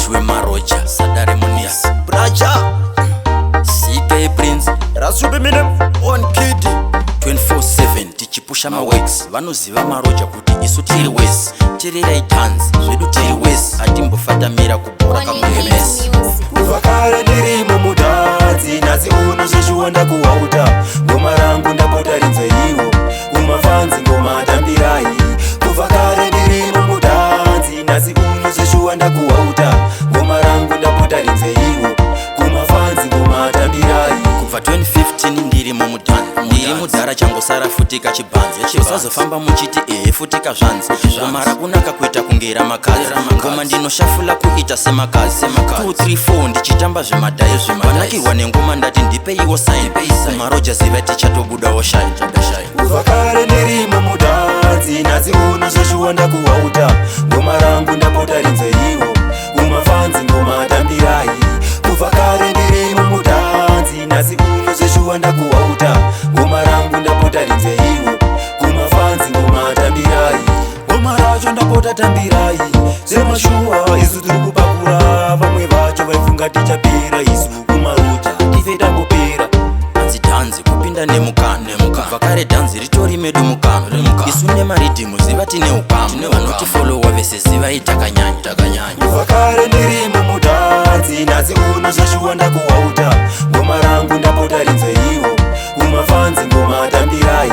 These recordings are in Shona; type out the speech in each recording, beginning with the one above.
Joshua Maroja, Sadare Munias, Braja, CK Prince, Rasubi Minem, On Kid 24/7 tichipusha mawex vanoziva Maroja kuti isu tiri wes tirirai tans zvedu tiri wes atimbofatamira kubhora kamuemesi kuva kare ndiri mumudadzi nhasi uno zveshuwa ndakuwauta ngoma rangu ndapota rinzeiwo kumafanzi ngoma tambirai kuva kare ndiri mumudadzi nhasi uno zveshuwa ndakuwauta ngoma rangu ndapota rinzeiwo kumafanzi ngoma tambirai kubva 2015 ndiri mumudhani ndiri mudhara changosara futika chibhanzi usazofamba muchiti futika zvanzi ngoma rakunaka kuita kunge ramakazi ngoma ndinoshafula kuita semakazi 234 ndichitamba zvemadhayo zvemanakirwa nengoma ndati ndipeiwo saini Maroja ziva tichatobudawo shai kuva kare ndiri mumudadzi nhasi uno zveshuwa ndakuwauta ngoma rangu ndapota rinzeiwo kumafanzi ngoma tambirai kuva kare ndiri mumudadzi nhasi uno zveshuwa ndakuwauta ngoma rangu ndapota rinzeiwo kumafanzi ngoma tambirai ngoma racho ndapota tambirai semashuwa isu tiri kupakura vamwe vacho vaifunga tichapera isu kumaroja tife tangopera dhanzi kupinda nemukana kubva kare dhanzi ritori medu mukana isu nemaridhimu ziva tine ukama vanotifolowa vese zivai takanyanya kuva kare ndiri mumudadzi nhasi uno zveshuwa ndakuwauta ngoma rangu ndapota rinzeiwo kumafanzi ngoma tambirai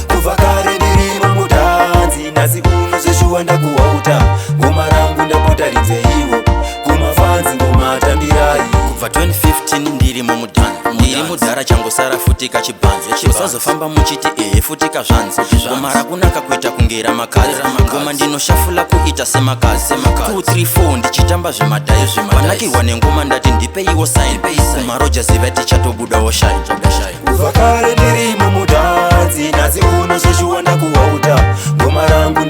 kuva kare ndiri mumudadzi nhasi uno zveshuwa ndakuwauta ngoma rangu ndapota rinzeiwo kumafanzi ngoma tambirai kubva 2015 ndiri mumudhani ndiri mudhara changosara futika chibhanzi usazofamba muchiti futika zvanzi ngoma rakunaka kuita kunge ramakazi ngoma ndinoshafula kuita semakazi 234 ndichitamba zvemadhayo zvemanakirwa nengoma ndati ndipeiwo saini Maroja ziva tichatobudawo shai kuva kare ndiri mumudadzi nhasi uno zveshuwa ndakuwauta ngoma rangu